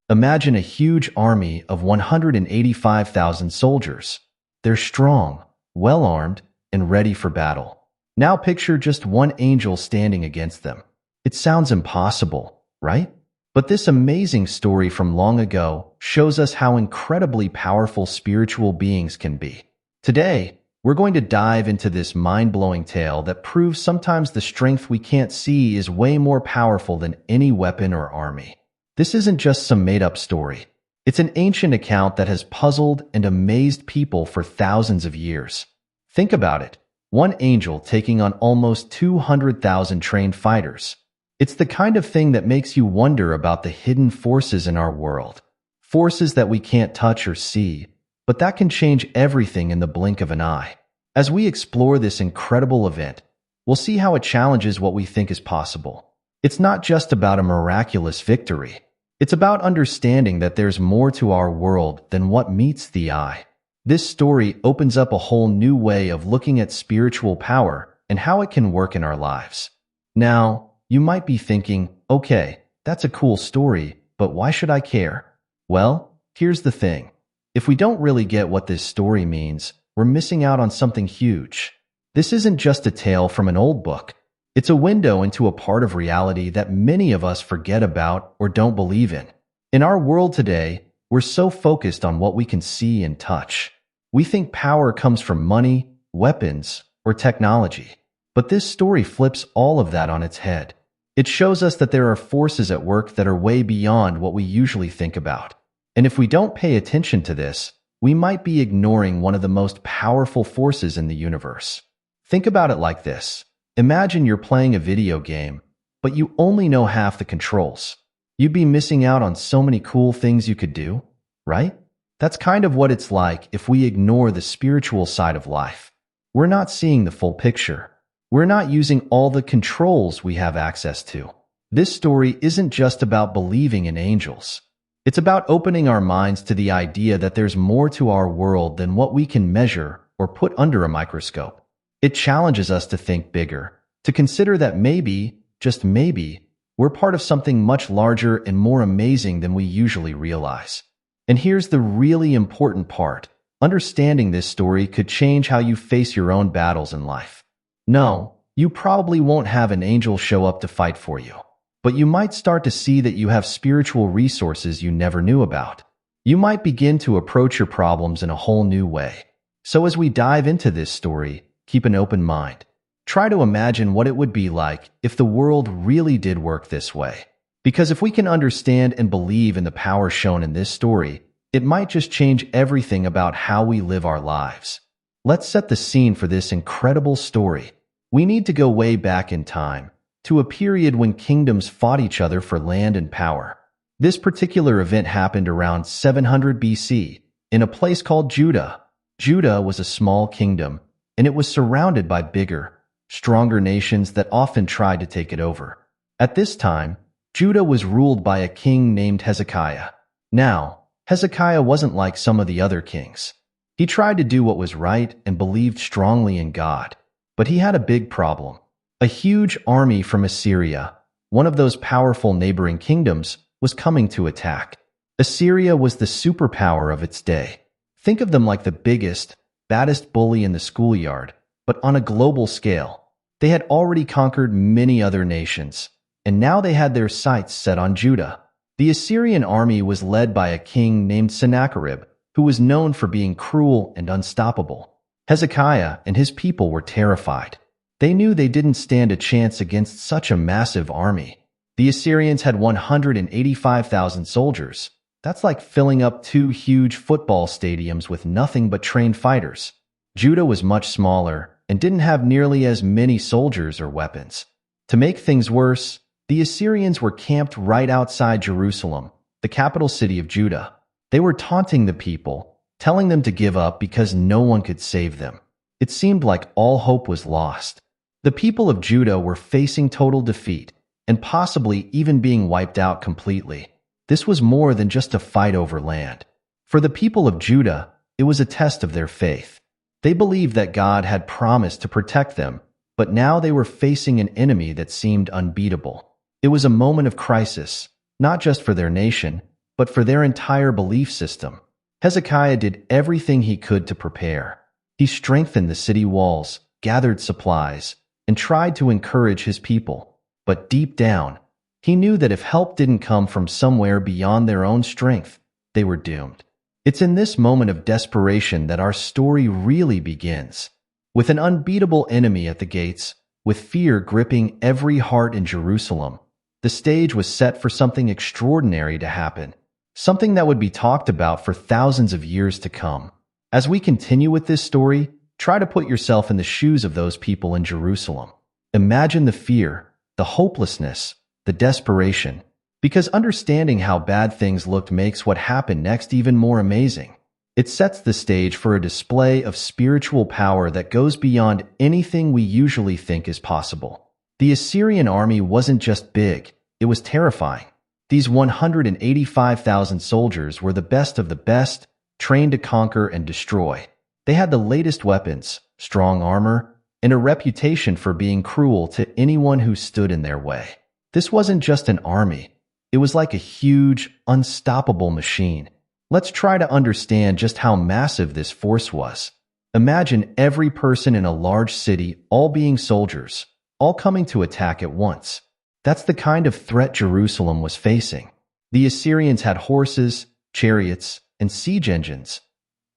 Imagine a huge army of 185,000 soldiers. They're strong, well-armed, and ready for battle. Now picture just one angel standing against them. It sounds impossible, right? But this amazing story from long ago shows us how incredibly powerful spiritual beings can be. Today, we're going to dive into this mind-blowing tale that proves sometimes the strength we can't see is way more powerful than any weapon or army. This isn't just some made-up story. It's an ancient account that has puzzled and amazed people for thousands of years. Think about it. One angel taking on almost 200,000 trained fighters. It's the kind of thing that makes you wonder about the hidden forces in our world. Forces that we can't touch or see, but that can change everything in the blink of an eye. As we explore this incredible event, we'll see how it challenges what we think is possible. It's not just about a miraculous victory. It's about understanding that there's more to our world than what meets the eye. This story opens up a whole new way of looking at spiritual power and how it can work in our lives. Now, you might be thinking, okay, that's a cool story, but why should I care? Well, here's the thing. If we don't really get what this story means, we're missing out on something huge. This isn't just a tale from an old book. It's a window into a part of reality that many of us forget about or don't believe in. In our world today, we're so focused on what we can see and touch. We think power comes from money, weapons, or technology. But this story flips all of that on its head. It shows us that there are forces at work that are way beyond what we usually think about. And if we don't pay attention to this, we might be ignoring one of the most powerful forces in the universe. Think about it like this. Imagine you're playing a video game, but you only know half the controls. You'd be missing out on so many cool things you could do, right? That's kind of what it's like if we ignore the spiritual side of life. We're not seeing the full picture. We're not using all the controls we have access to. This story isn't just about believing in angels. It's about opening our minds to the idea that there's more to our world than what we can measure or put under a microscope. It challenges us to think bigger, to consider that maybe, just maybe, we're part of something much larger and more amazing than we usually realize. And here's the really important part. Understanding this story could change how you face your own battles in life. No, you probably won't have an angel show up to fight for you, but you might start to see that you have spiritual resources you never knew about. You might begin to approach your problems in a whole new way. So as we dive into this story, keep an open mind. Try to imagine what it would be like if the world really did work this way. Because if we can understand and believe in the power shown in this story, it might just change everything about how we live our lives. Let's set the scene for this incredible story. We need to go way back in time, to a period when kingdoms fought each other for land and power. This particular event happened around 700 BC, in a place called Judah. Judah was a small kingdom, and it was surrounded by bigger, stronger nations that often tried to take it over. At this time, Judah was ruled by a king named Hezekiah. Now, Hezekiah wasn't like some of the other kings. He tried to do what was right and believed strongly in God. But he had a big problem. A huge army from Assyria, one of those powerful neighboring kingdoms, was coming to attack. Assyria was the superpower of its day. Think of them like the biggest, baddest bully in the schoolyard, but on a global scale. They had already conquered many other nations, and now they had their sights set on Judah. The Assyrian army was led by a king named Sennacherib, who was known for being cruel and unstoppable. Hezekiah and his people were terrified. They knew they didn't stand a chance against such a massive army. The Assyrians had 185,000 soldiers. That's like filling up 2 huge football stadiums with nothing but trained fighters. Judah was much smaller and didn't have nearly as many soldiers or weapons. To make things worse, the Assyrians were camped right outside Jerusalem, the capital city of Judah. They were taunting the people, telling them to give up because no one could save them. It seemed like all hope was lost. The people of Judah were facing total defeat and possibly even being wiped out completely. This was more than just a fight over land. For the people of Judah, it was a test of their faith. They believed that God had promised to protect them, but now they were facing an enemy that seemed unbeatable. It was a moment of crisis, not just for their nation, but for their entire belief system. Hezekiah did everything he could to prepare. He strengthened the city walls, gathered supplies, and tried to encourage his people. But deep down, he knew that if help didn't come from somewhere beyond their own strength, they were doomed. It's in this moment of desperation that our story really begins. With an unbeatable enemy at the gates, with fear gripping every heart in Jerusalem, the stage was set for something extraordinary to happen, something that would be talked about for thousands of years to come. As we continue with this story, try to put yourself in the shoes of those people in Jerusalem. Imagine the fear, the hopelessness, the desperation, because understanding how bad things looked makes what happened next even more amazing. It sets the stage for a display of spiritual power that goes beyond anything we usually think is possible. The Assyrian army wasn't just big, it was terrifying. These 185,000 soldiers were the best of the best, trained to conquer and destroy. They had the latest weapons, strong armor, and a reputation for being cruel to anyone who stood in their way. This wasn't just an army. It was like a huge, unstoppable machine. Let's try to understand just how massive this force was. Imagine every person in a large city all being soldiers, all coming to attack at once. That's the kind of threat Jerusalem was facing. The Assyrians had horses, chariots, and siege engines,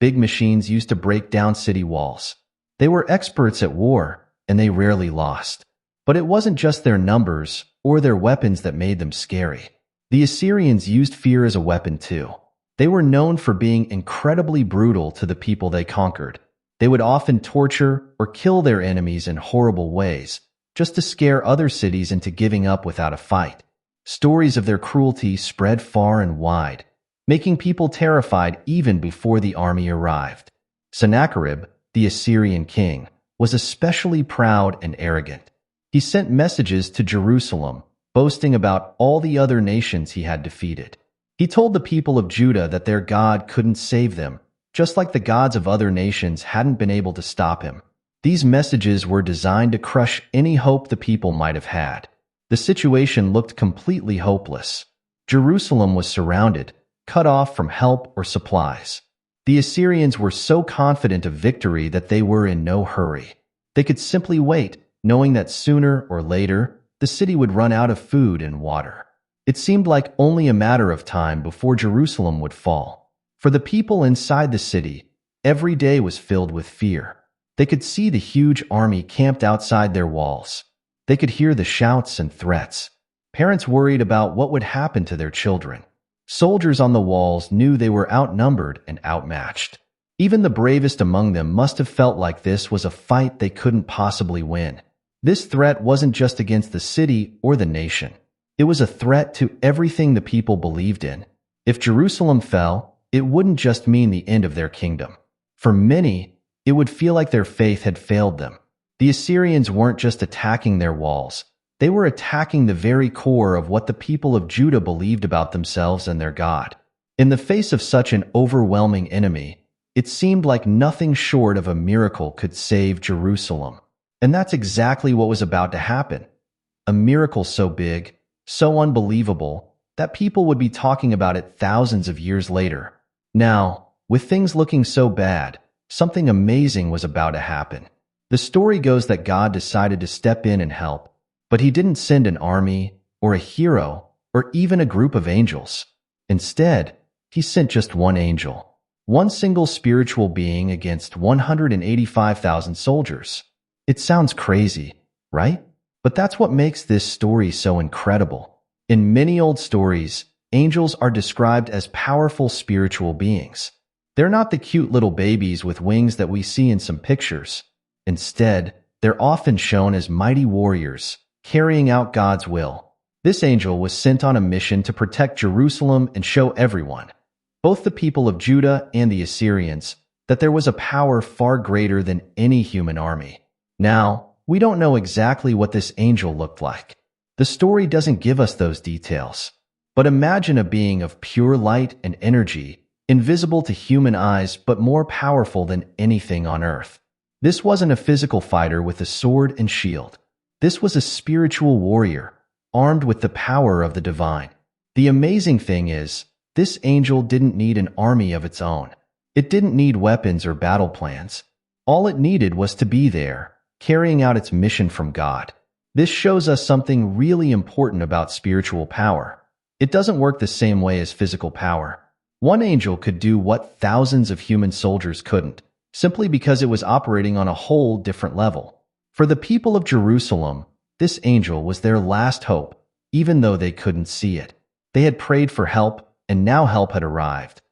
big machines used to break down city walls. They were experts at war, and they rarely lost. But it wasn't just their numbers or their weapons that made them scary. The Assyrians used fear as a weapon too. They were known for being incredibly brutal to the people they conquered. They would often torture or kill their enemies in horrible ways, just to scare other cities into giving up without a fight. Stories of their cruelty spread far and wide, making people terrified even before the army arrived. Sennacherib, the Assyrian king, was especially proud and arrogant. He sent messages to Jerusalem, boasting about all the other nations he had defeated. He told the people of Judah that their God couldn't save them, just like the gods of other nations hadn't been able to stop him. These messages were designed to crush any hope the people might have had. The situation looked completely hopeless. Jerusalem was surrounded, cut off from help or supplies. The Assyrians were so confident of victory that they were in no hurry. They could simply wait, knowing that sooner or later, the city would run out of food and water. It seemed like only a matter of time before Jerusalem would fall. For the people inside the city, every day was filled with fear. They could see the huge army camped outside their walls. They could hear the shouts and threats. Parents worried about what would happen to their children. Soldiers on the walls knew they were outnumbered and outmatched. Even the bravest among them must have felt like this was a fight they couldn't possibly win. This threat wasn't just against the city or the nation. It was a threat to everything the people believed in. If Jerusalem fell, it wouldn't just mean the end of their kingdom. For many, it would feel like their faith had failed them. The Assyrians weren't just attacking their walls. They were attacking the very core of what the people of Judah believed about themselves and their God. In the face of such an overwhelming enemy, it seemed like nothing short of a miracle could save Jerusalem. And that's exactly what was about to happen. A miracle so big, so unbelievable, that people would be talking about it thousands of years later. Now, with things looking so bad, something amazing was about to happen. The story goes that God decided to step in and help, but he didn't send an army, or a hero, or even a group of angels. Instead, he sent just one angel, one single spiritual being against 185,000 soldiers. It sounds crazy, right? But that's what makes this story so incredible. In many old stories, angels are described as powerful spiritual beings. They're not the cute little babies with wings that we see in some pictures. Instead, they're often shown as mighty warriors, carrying out God's will. This angel was sent on a mission to protect Jerusalem and show everyone, both the people of Judah and the Assyrians, that there was a power far greater than any human army. Now, we don't know exactly what this angel looked like. The story doesn't give us those details. But imagine a being of pure light and energy, invisible to human eyes but more powerful than anything on earth. This wasn't a physical fighter with a sword and shield. This was a spiritual warrior, armed with the power of the divine. The amazing thing is, this angel didn't need an army of its own. It didn't need weapons or battle plans. All it needed was to be there, carrying out its mission from God. This shows us something really important about spiritual power. It doesn't work the same way as physical power. One angel could do what thousands of human soldiers couldn't, simply because it was operating on a whole different level. For the people of Jerusalem, this angel was their last hope, even though they couldn't see it. They had prayed for help, and now help had arrived,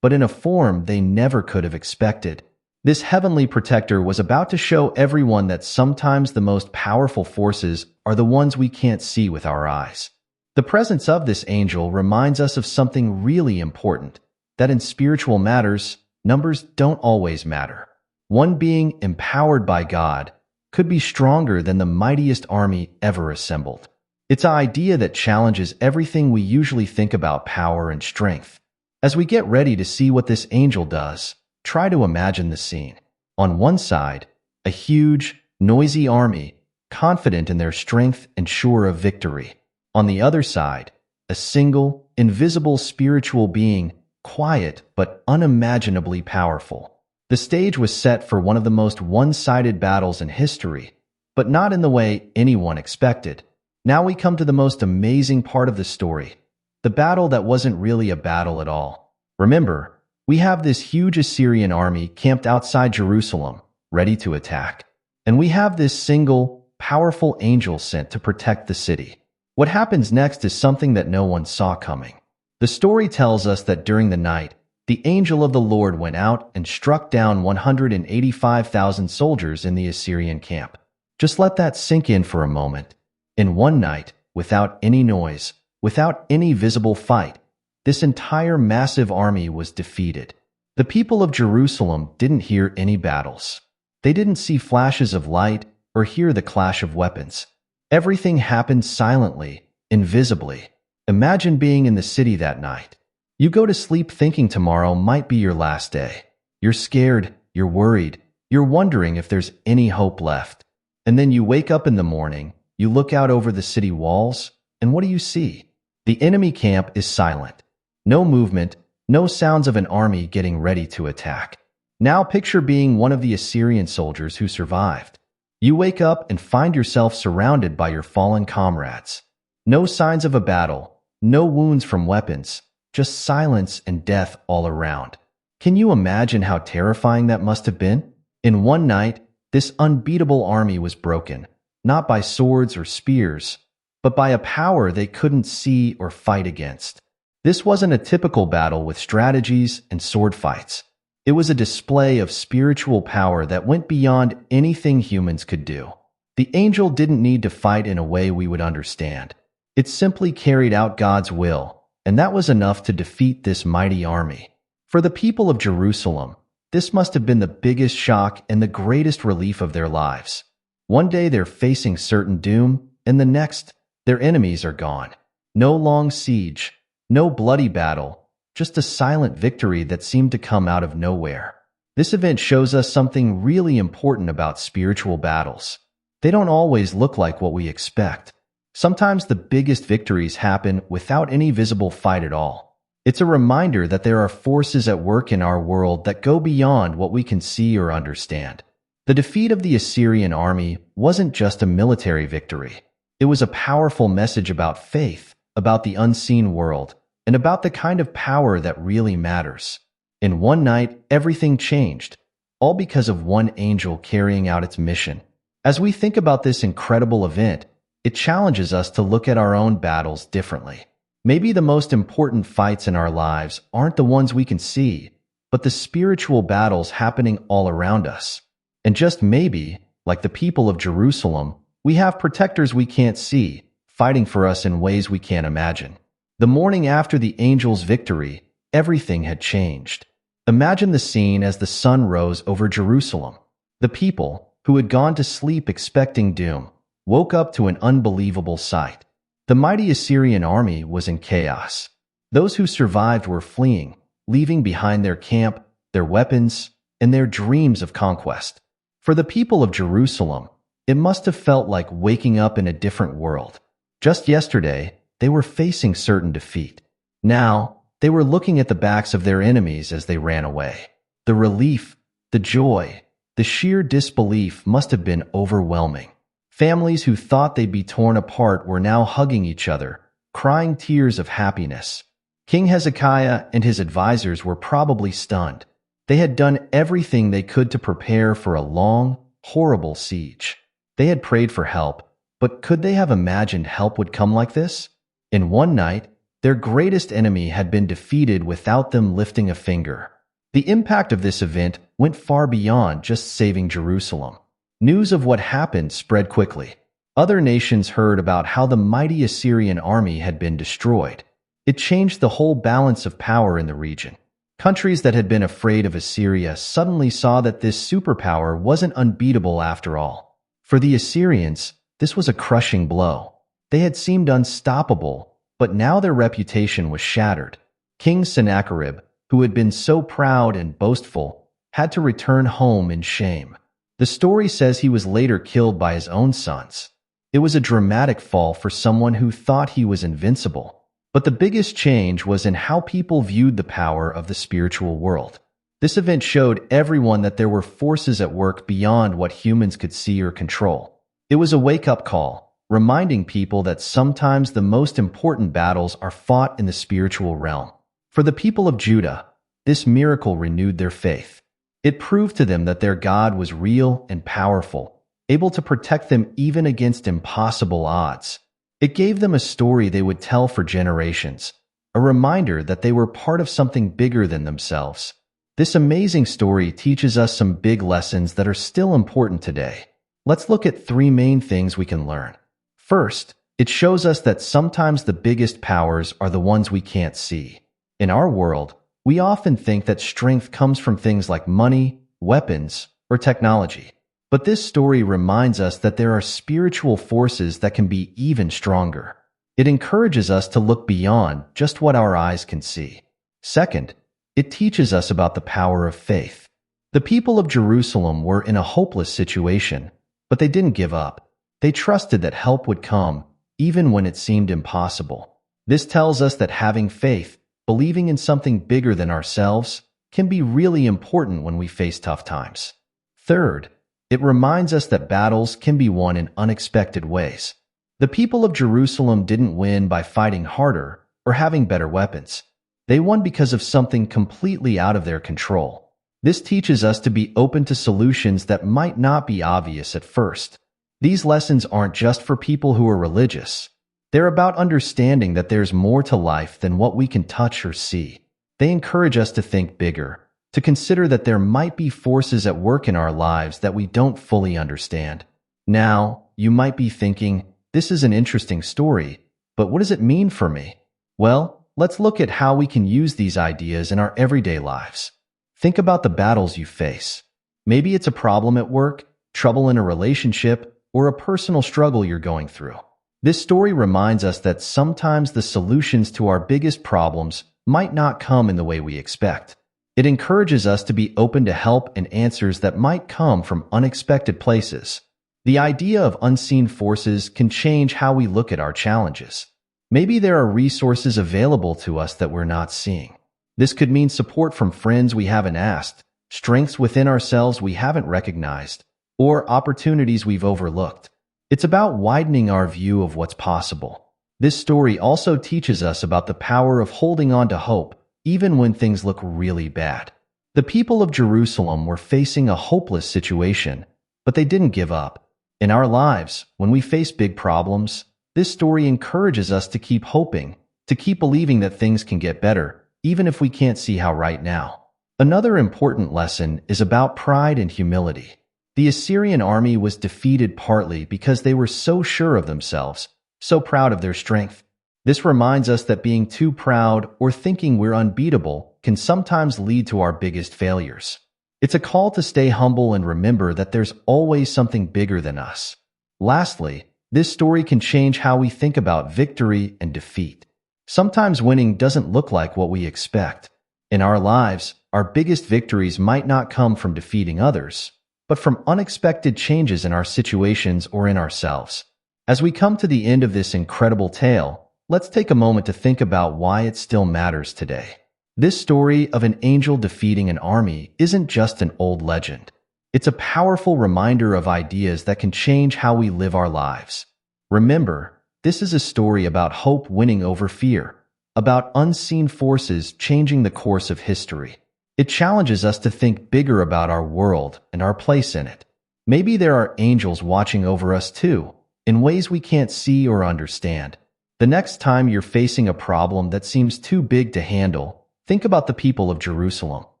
but in a form they never could have expected. This heavenly protector was about to show everyone that sometimes the most powerful forces are the ones we can't see with our eyes. The presence of this angel reminds us of something really important, that in spiritual matters, numbers don't always matter. One being empowered by God could be stronger than the mightiest army ever assembled. It's an idea that challenges everything we usually think about power and strength. As we get ready to see what this angel does, try to imagine the scene. On one side, a huge, noisy army, confident in their strength and sure of victory. On the other side, a single, invisible spiritual being, quiet but unimaginably powerful. The stage was set for one of the most one-sided battles in history, but not in the way anyone expected. Now we come to the most amazing part of the story, the battle that wasn't really a battle at all. Remember, we have this huge Assyrian army camped outside Jerusalem, ready to attack. And we have this single, powerful angel sent to protect the city. What happens next is something that no one saw coming. The story tells us that during the night, the angel of the Lord went out and struck down 185,000 soldiers in the Assyrian camp. Just let that sink in for a moment. In one night, without any noise, without any visible fight, this entire massive army was defeated. The people of Jerusalem didn't hear any battles. They didn't see flashes of light or hear the clash of weapons. Everything happened silently, invisibly. Imagine being in the city that night. You go to sleep thinking tomorrow might be your last day. You're scared, you're worried, you're wondering if there's any hope left. And then you wake up in the morning, you look out over the city walls, and what do you see? The enemy camp is silent. No movement, no sounds of an army getting ready to attack. Now picture being one of the Assyrian soldiers who survived. You wake up and find yourself surrounded by your fallen comrades. No signs of a battle, no wounds from weapons, just silence and death all around. Can you imagine how terrifying that must have been? In one night, this unbeatable army was broken, not by swords or spears, but by a power they couldn't see or fight against. This wasn't a typical battle with strategies and sword fights. It was a display of spiritual power that went beyond anything humans could do. The angel didn't need to fight in a way we would understand. It simply carried out God's will, and that was enough to defeat this mighty army. For the people of Jerusalem, this must have been the biggest shock and the greatest relief of their lives. One day they're facing certain doom, and the next, their enemies are gone. No long siege, no bloody battle, just a silent victory that seemed to come out of nowhere. This event shows us something really important about spiritual battles. They don't always look like what we expect. Sometimes the biggest victories happen without any visible fight at all. It's a reminder that there are forces at work in our world that go beyond what we can see or understand. The defeat of the Assyrian army wasn't just a military victory. It was a powerful message about faith, about the unseen world, and about the kind of power that really matters. In one night, everything changed, all because of one angel carrying out its mission. As we think about this incredible event, it challenges us to look at our own battles differently. Maybe the most important fights in our lives aren't the ones we can see, but the spiritual battles happening all around us. And just maybe, like the people of Jerusalem, we have protectors we can't see, fighting for us in ways we can't imagine. The morning after the angel's victory, everything had changed. Imagine the scene as the sun rose over Jerusalem. The people, who had gone to sleep expecting doom, woke up to an unbelievable sight. The mighty Assyrian army was in chaos. Those who survived were fleeing, leaving behind their camp, their weapons, and their dreams of conquest. For the people of Jerusalem, it must have felt like waking up in a different world. Just yesterday, they were facing certain defeat. Now, They were looking at the backs of their enemies as they ran away. The relief, the joy, the sheer disbelief must have been overwhelming. Families who thought they'd be torn apart were now hugging each other, crying tears of happiness. King Hezekiah and his advisors were probably stunned. They had done everything they could to prepare for a long, horrible siege. They had prayed for help, but could they have imagined help would come like this? In one night, their greatest enemy had been defeated without them lifting a finger. The impact of this event went far beyond just saving Jerusalem. News of what happened spread quickly. Other nations heard about how the mighty Assyrian army had been destroyed. It changed the whole balance of power in the region. Countries that had been afraid of Assyria suddenly saw that this superpower wasn't unbeatable after all. For the Assyrians, this was a crushing blow. They had seemed unstoppable, but now their reputation was shattered. King Sennacherib, who had been so proud and boastful, had to return home in shame. The story says he was later killed by his own sons. It was a dramatic fall for someone who thought he was invincible. But the biggest change was in how people viewed the power of the spiritual world. This event showed everyone that there were forces at work beyond what humans could see or control. It was a wake-up call, reminding people that sometimes the most important battles are fought in the spiritual realm. For the people of Judah, this miracle renewed their faith. It proved to them that their God was real and powerful, able to protect them even against impossible odds. It gave them a story they would tell for generations, a reminder that they were part of something bigger than themselves. This amazing story teaches us some big lessons that are still important today. Let's look at 3 main things we can learn. First, it shows us that sometimes the biggest powers are the ones we can't see. In our world, we often think that strength comes from things like money, weapons, or technology. But this story reminds us that there are spiritual forces that can be even stronger. It encourages us to look beyond just what our eyes can see. Second, it teaches us about the power of faith. The people of Jerusalem were in a hopeless situation, but they didn't give up. They trusted that help would come, even when it seemed impossible. This tells us that having faith, believing in something bigger than ourselves, can be really important when we face tough times. Third, it reminds us that battles can be won in unexpected ways. The people of Jerusalem didn't win by fighting harder or having better weapons. They won because of something completely out of their control. This teaches us to be open to solutions that might not be obvious at first. These lessons aren't just for people who are religious. They're about understanding that there's more to life than what we can touch or see. They encourage us to think bigger, to consider that there might be forces at work in our lives that we don't fully understand. Now, you might be thinking, this is an interesting story, but what does it mean for me? Well, let's look at how we can use these ideas in our everyday lives. Think about the battles you face. Maybe it's a problem at work, trouble in a relationship, or a personal struggle you're going through. This story reminds us that sometimes the solutions to our biggest problems might not come in the way we expect. It encourages us to be open to help and answers that might come from unexpected places. The idea of unseen forces can change how we look at our challenges. Maybe there are resources available to us that we're not seeing. This could mean support from friends we haven't asked, strengths within ourselves we haven't recognized, or opportunities we've overlooked. It's about widening our view of what's possible. This story also teaches us about the power of holding on to hope, even when things look really bad. The people of Jerusalem were facing a hopeless situation, but they didn't give up. In our lives, when we face big problems, this story encourages us to keep hoping, to keep believing that things can get better, even if we can't see how right now. Another important lesson is about pride and humility. The Assyrian army was defeated partly because they were so sure of themselves, so proud of their strength. This reminds us that being too proud or thinking we're unbeatable can sometimes lead to our biggest failures. It's a call to stay humble and remember that there's always something bigger than us. Lastly, this story can change how we think about victory and defeat. Sometimes winning doesn't look like what we expect. In our lives, our biggest victories might not come from defeating others, but from unexpected changes in our situations or in ourselves. As we come to the end of this incredible tale, let's take a moment to think about why it still matters today. This story of an angel defeating an army isn't just an old legend. It's a powerful reminder of ideas that can change how we live our lives. Remember, this is a story about hope winning over fear, about unseen forces changing the course of history. It challenges us to think bigger about our world and our place in it. Maybe there are angels watching over us too, in ways we can't see or understand. The next time you're facing a problem that seems too big to handle, think about the people of Jerusalem.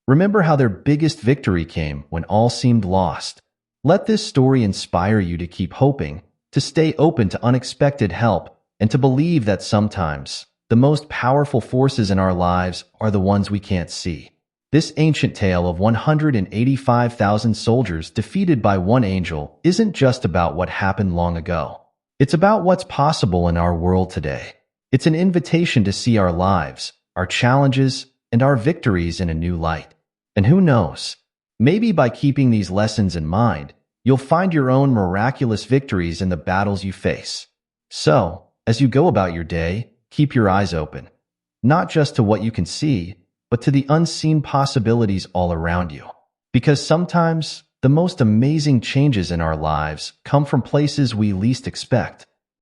Remember how their biggest victory came when all seemed lost. Let this story inspire you to keep hoping, to stay open to unexpected help, and to believe that sometimes the most powerful forces in our lives are the ones we can't see. This ancient tale of 185,000 soldiers defeated by one angel isn't just about what happened long ago. It's about what's possible in our world today. It's an invitation to see our lives, our challenges, and our victories in a new light. And who knows, maybe by keeping these lessons in mind, you'll find your own miraculous victories in the battles you face. So, as you go about your day, keep your eyes open, not just to what you can see, but to the unseen possibilities all around you. Because sometimes, the most amazing changes in our lives come from places we least expect.